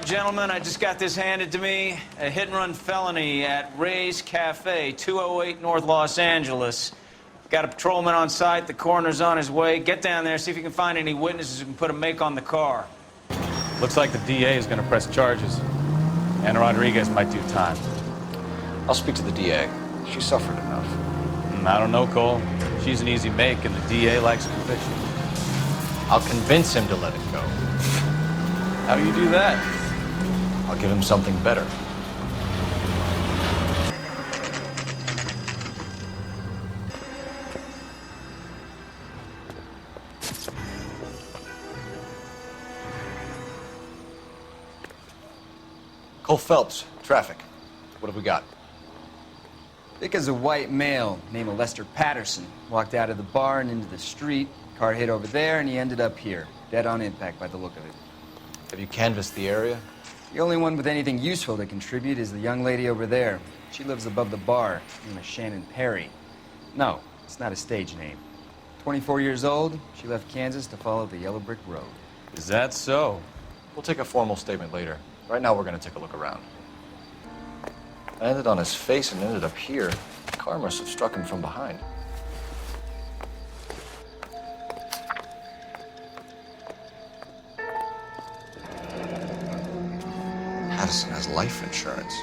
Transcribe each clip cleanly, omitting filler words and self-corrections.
gentlemen, I just got this handed to me. A hit-and-run felony at Ray's Cafe, 208 North Los Angeles. Got a patrolman on site. The coroner's on his way. Get down there, see if you can find any witnesses who can put a make on the car. Looks like the DA is going to press charges. Anna Rodriguez might do time. I'll speak to the DA. She suffered enough. I don't know, Cole. She's an easy make, and the DA likes conviction. I'll convince him to let it go. How do you do that? I'll give him something better. Cole Phelps, traffic. What have we got? Thick as a white male, name of Lester Patterson. Walked out of the bar and into the street. Car hit over there, and he ended up here. Dead on impact by the look of it. Have you canvassed the area? The only one with anything useful to contribute is the young lady over there. She lives above the bar, name of Shannon Perry. No, it's not a stage name. 24 years old, she left Kansas to follow the yellow brick road. Is that so? We'll take a formal statement later. Right now, we're going to take a look around. I ended on his face and ended up here. The car must have struck him from behind. Patterson has life insurance.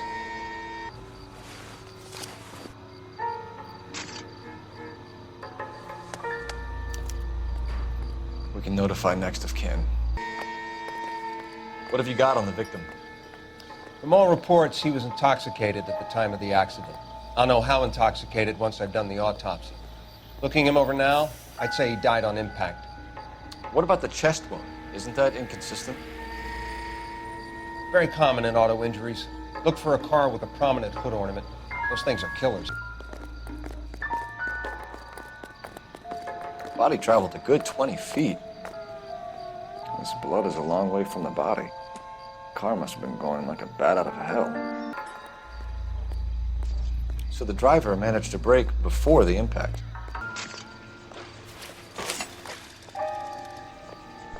We can notify next of kin. What have you got on the victim? From all reports, he was intoxicated at the time of the accident. I'll know how intoxicated once I've done the autopsy. Looking him over now, I'd say he died on impact. What about the chest wound? Isn't that inconsistent? Very common in auto injuries. Look for a car with a prominent hood ornament. Those things are killers. Body traveled a good 20 feet. This blood is a long way from the body. Car must have been going like a bat out of hell. So the driver managed to brake before the impact.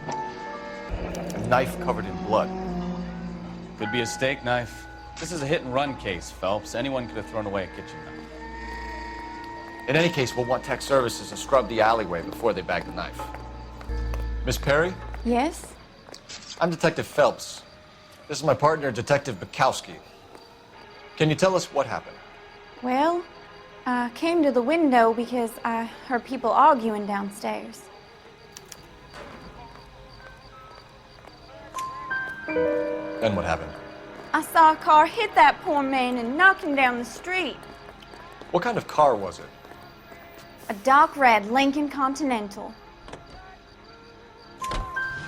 A knife covered in blood. Could be a steak knife. This is a hit-and-run case, Phelps. Anyone could have thrown away a kitchen knife. In any case, we'll want tech services to scrub the alleyway before they bag the knife. Miss Perry? Yes? I'm Detective Phelps. This is my partner, Detective Bukowski. Can you tell us what happened? Well, I came to the window because I heard people arguing downstairs. Then what happened? I saw a car hit that poor man and knock him down the street. What kind of car was it? A dark red Lincoln Continental.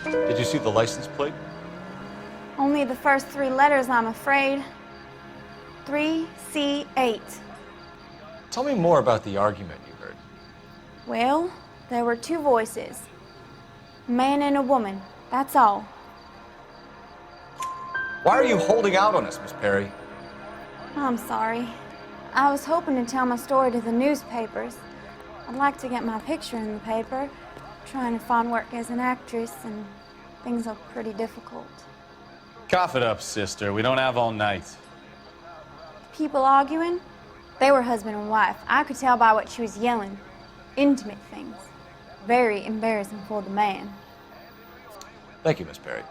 Did you see the license plate? Only the first three letters, I'm afraid. 3C8. Tell me more about the argument you heard. Well, there were two voices. A man and a woman, that's all. Why are you holding out on us, Miss Perry? I'm sorry. I was hoping to tell my story to the newspapers. I'd like to get my picture in the paper. Trying to find work as an actress, and things are pretty difficult. Cough it up, sister. We don't have all night. People arguing? They were husband and wife. I could tell by what she was yelling. Intimate things. Very embarrassing for the man. Thank you, Miss Perry.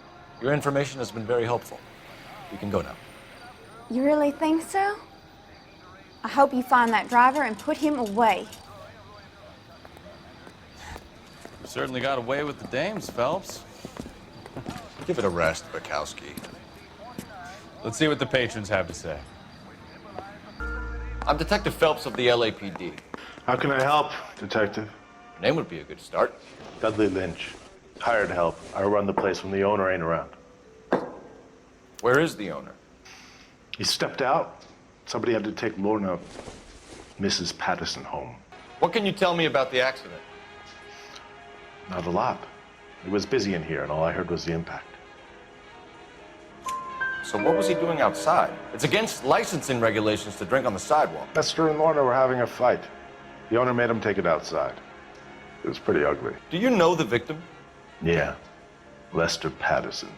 Your information has been very helpful. You can go now. You really think so? I hope you find that driver and put him away. You certainly got away with the dames, Phelps. Give it a rest, Bukowski. Let's see what the patrons have to say. I'm Detective Phelps of the LAPD. How can I help, Detective? Name would be a good start. Dudley Lynch. Hired help. I run the place when the owner ain't around. Where is the owner? He stepped out. Somebody had to take Lorna, Mrs. Patterson, home. What can you tell me about the accident? Not a lot. It was busy in here, and all I heard was the impact. So what was he doing outside? It's against licensing regulations to drink on the sidewalk. Lester and Lorna were having a fight. The owner made him take it outside. It was pretty ugly. Do you know the victim? Yeah. Lester Patterson.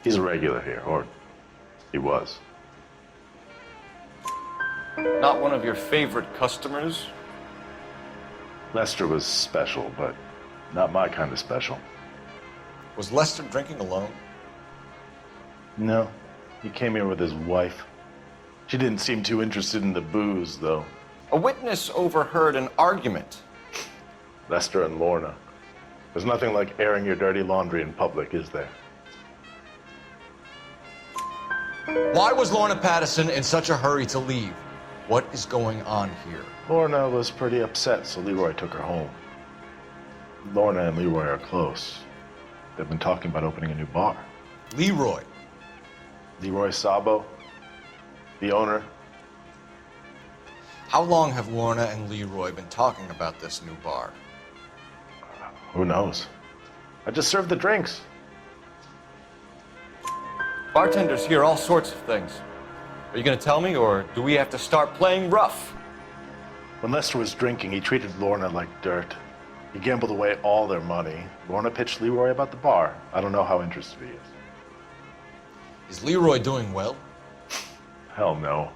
He's a regular here, or he was. Not one of your favorite customers? Lester was special, but not my kind of special. Was Lester drinking alone? No, he came here with his wife. She didn't seem too interested in the booze, though. A witness overheard an argument. Lester and Lorna. There's nothing like airing your dirty laundry in public, is there? Why was Lorna Patterson in such a hurry to leave? What is going on here? Lorna was pretty upset, so Leroy took her home. Lorna and Leroy are close. They've been talking about opening a new bar. Leroy. Leroy Sabo, the owner. How long have Lorna and Leroy been talking about this new bar? Who knows? I just served the drinks. Bartenders hear all sorts of things. Are you going to tell me, or do we have to start playing rough? When Lester was drinking, he treated Lorna like dirt. He gambled away all their money. Lorna pitched Leroy about the bar. I don't know how interested he is. Is Leroy doing well? Hell no.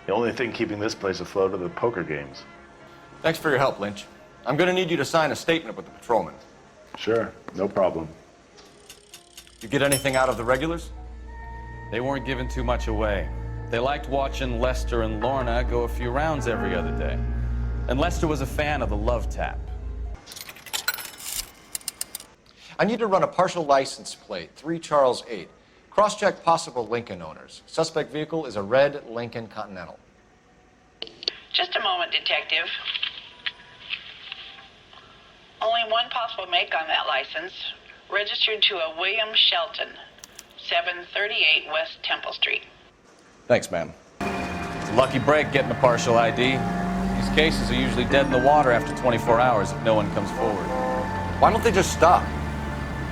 The only thing keeping this place afloat are the poker games. Thanks for your help, Lynch. I'm going to need you to sign a statement with the patrolman. Sure, no problem. You get anything out of the regulars? They weren't giving too much away. They liked watching Lester and Lorna go a few rounds every other day. And Lester was a fan of the love tap. I need to run a partial license plate, 3 Charles 8. Cross-check possible Lincoln owners. Suspect vehicle is a red Lincoln Continental. Just a moment, Detective. Only one possible make on that license. Registered to a William Shelton, 738 West Temple Street. Thanks, ma'am. It's a lucky break getting a partial ID. These cases are usually dead in the water after 24 hours if no one comes forward. Why don't they just stop?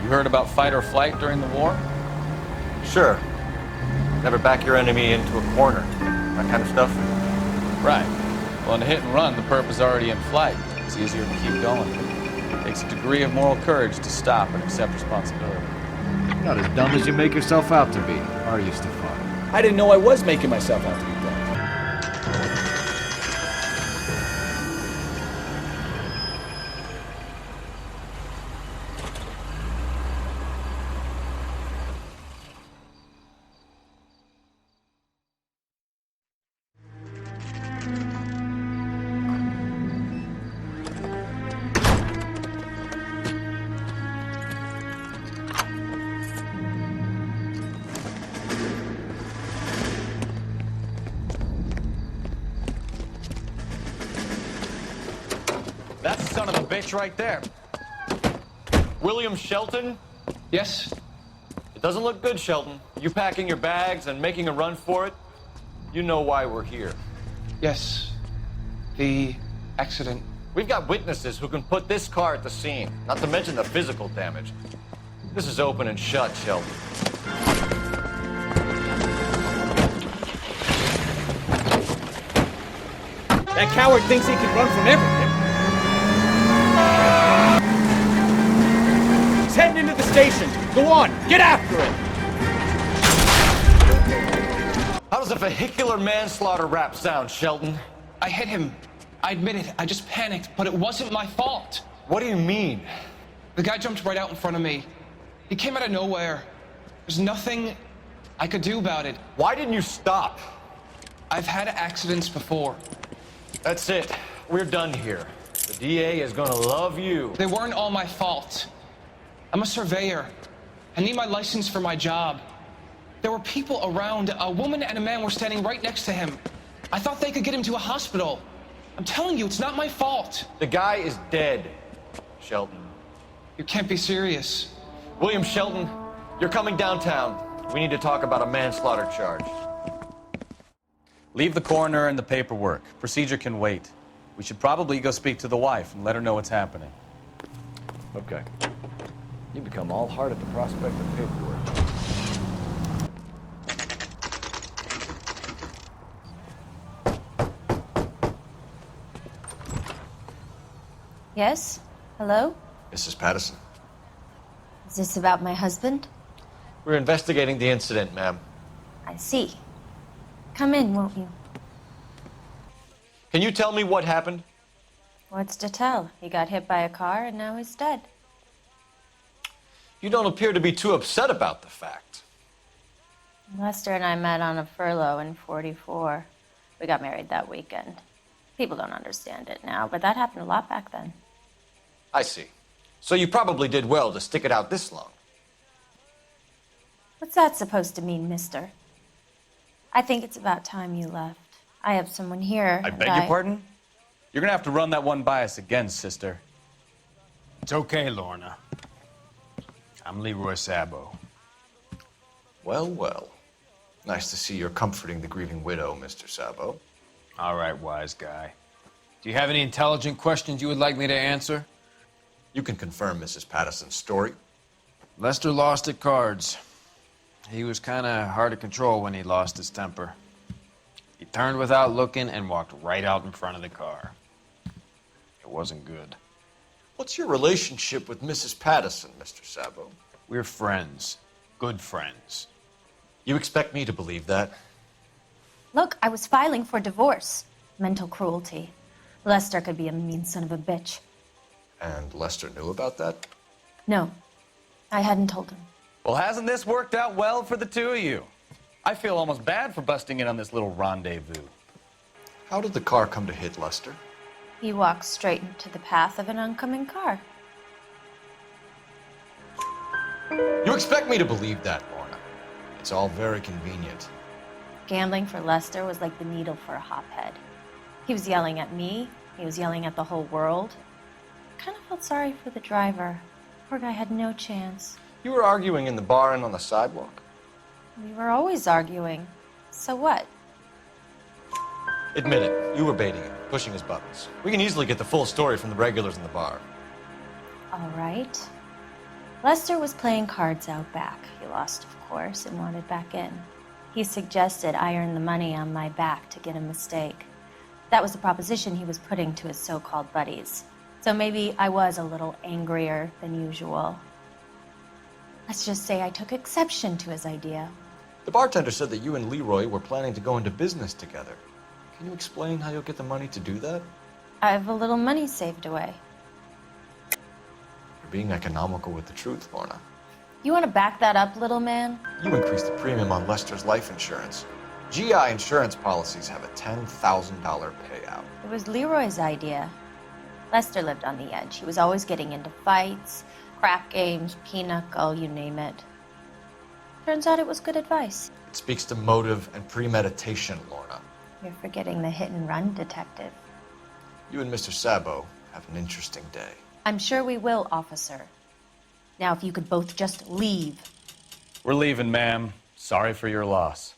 You heard about fight or flight during the war? Sure. Never back your enemy into a corner. That kind of stuff. Right. Well, in a hit and run, the perp is already in flight. It's easier to keep going. It takes a degree of moral courage to stop and accept responsibility. You're not as dumb as you make yourself out to be, are you, Stefan? I didn't know I was making myself out to be dumb. That's the son of a bitch right there. William Shelton? Yes? It doesn't look good, Shelton. You packing your bags and making a run for it? You know why we're here. Yes. The accident. We've got witnesses who can put this car at the scene, not to mention the physical damage. This is open and shut, Shelton. That coward thinks he can run from everything. He's heading into the station. Go on, get after him. How does a vehicular manslaughter rap sound, Shelton? I hit him. I admit it. I just panicked, but it wasn't my fault. What do you mean? The guy jumped right out in front of me. He came out of nowhere. There's nothing I could do about it. Why didn't you stop? I've had accidents before. That's it. We're done here. The DA is gonna love you. They weren't all my fault. I'm a surveyor. I need my license for my job. There were people around. A woman and a man were standing right next to him. I thought they could get him to a hospital. I'm telling you, it's not my fault. The guy is dead, Shelton. You can't be serious. William Shelton, you're coming downtown. We need to talk about a manslaughter charge. Leave the coroner and the paperwork. Procedure can wait. We should probably go speak to the wife and let her know what's happening. Okay. You become all heart at the prospect of paperwork. Yes? Hello? Mrs. Patterson. Is this about my husband? We're investigating the incident, ma'am. I see. Come in, won't you? Can you tell me what happened? What's to tell? He got hit by a car and now he's dead. You don't appear to be too upset about the fact. Lester and I met on a furlough in '44. We got married that weekend. People don't understand it now, but that happened a lot back then. I see. So you probably did well to stick it out this long. What's that supposed to mean, mister? I think it's about time you left. I have someone here. I beg your pardon? You're gonna have to run that one by us again, sister. It's okay, Lorna. I'm Leroy Sabo. Well, well. Nice to see you're comforting the grieving widow, Mr. Sabo. All right, wise guy. Do you have any intelligent questions you would like me to answer? You can confirm Mrs. Patterson's story. Lester lost at cards. He was kind of hard to control when he lost his temper. He turned without looking and walked right out in front of the car. It wasn't good. What's your relationship with Mrs. Patterson, Mr. Sabo? We're friends. Good friends. You expect me to believe that? Look, I was filing for divorce. Mental cruelty. Lester could be a mean son of a bitch. And Lester knew about that? No, I hadn't told him. Well, hasn't this worked out well for the two of you? I feel almost bad for busting in on this little rendezvous. How did the car come to hit Lester? He walked straight into the path of an oncoming car. You expect me to believe that, Lorna? It's all very convenient. Gambling for Lester was like the needle for a hophead. He was yelling at me. He was yelling at the whole world. I kind of felt sorry for the driver. Poor guy had no chance. You were arguing in the bar and on the sidewalk? We were always arguing. So what? Admit it, you were baiting him, pushing his buttons. We can easily get the full story from the regulars in the bar. All right. Lester was playing cards out back. He lost, of course, and wanted back in. He suggested I earn the money on my back to get a mistake. That was the proposition he was putting to his so-called buddies. So maybe I was a little angrier than usual. Let's just say I took exception to his idea. The bartender said that you and Leroy were planning to go into business together. Can you explain how you'll get the money to do that? I have a little money saved away. You're being economical with the truth, Lorna. You want to back that up, little man? You increased the premium on Lester's life insurance. GI insurance policies have a $10,000 payout. It was Leroy's idea. Lester lived on the edge. He was always getting into fights, crap games, pinochle, you name it. Turns out it was good advice. It speaks to motive and premeditation, Lorna. You're forgetting the hit-and-run detective. You and Mr. Sabo have an interesting day. I'm sure we will, officer. Now, if you could both just leave. We're leaving, ma'am. Sorry for your loss.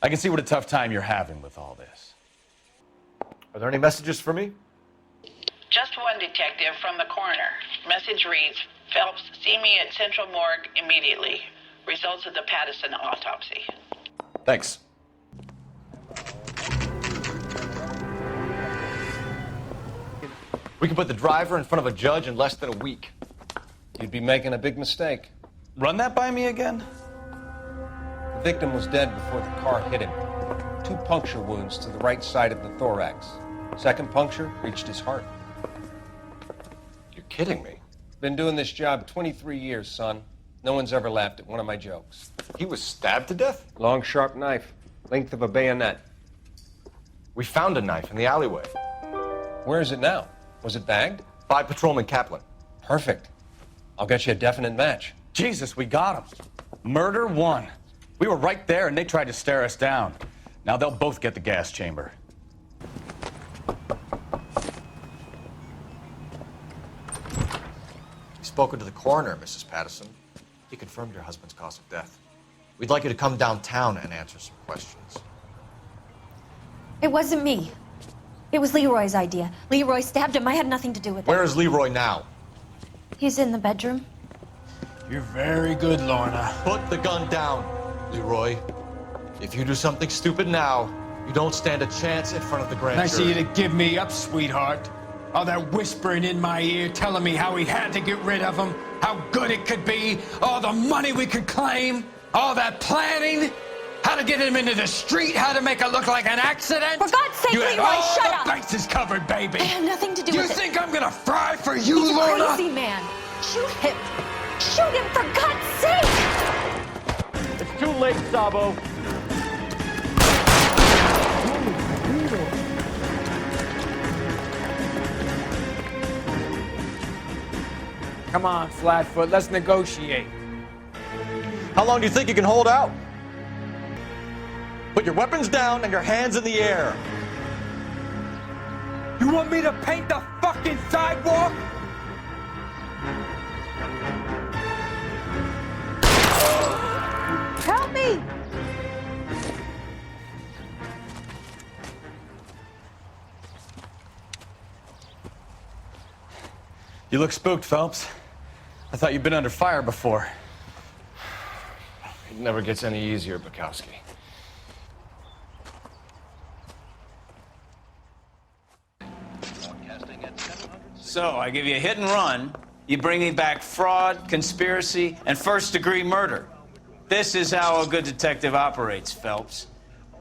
I can see what a tough time you're having with all this. Are there any messages for me? Just one detective from the coroner. Message reads, Phelps, see me at Central Morgue immediately. Results of the Patterson autopsy. Thanks. We can put the driver in front of a judge in less than a week. You'd be making a big mistake. Run that by me again? The victim was dead before the car hit him. 2 puncture wounds to the right side of the thorax. Second puncture reached his heart. You're kidding me. Been doing this job 23 years, son. No one's ever laughed at one of my jokes. He was stabbed to death? Long, sharp knife. Length of a bayonet. We found a knife in the alleyway. Where is it now? Was it bagged? By Patrolman Kaplan. Perfect. I'll get you a definite match. Jesus, we got him. Murder 1. We were right there and they tried to stare us down. Now they'll both get the gas chamber. You've spoken to the coroner, Mrs. Patterson. He confirmed your husband's cause of death. We'd like you to come downtown and answer some questions. It wasn't me. It was Leroy's idea. Leroy stabbed him. I had nothing to do with it. Where is Leroy now? He's in the bedroom. You're very good, Lorna. Put the gun down, Leroy. If you do something stupid now, you don't stand a chance in front of the grand Nice of jury. you to give me up, sweetheart. All that whispering in my ear telling me how we had to get rid of him, how good it could be, all the money we could claim. All that planning? How to get him into the street? How to make it look like an accident? For God's sake, you had Leroy, all shut the up! bases covered, baby. I had nothing to do You with it. think I'm gonna fry for you, He's a Lorna? crazy man. Shoot him! Shoot him, for God's sake! It's too late, Sabo. Come on, Flatfoot, let's negotiate. How long do you think you can hold out? Put your weapons down and your hands in the air. You want me to paint the fucking sidewalk? Help me! You look spooked, Phelps. I thought you'd been under fire before. It never gets any easier, Bukowski. So, I give you a hit and run. You bring me back fraud, conspiracy, and first-degree murder. This is how a good detective operates, Phelps.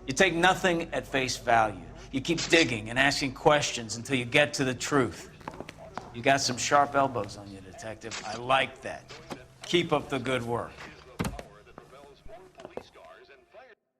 You take nothing at face value. You keep digging and asking questions until you get to the truth. You got some sharp elbows on you, detective. I like that. Keep up the good work.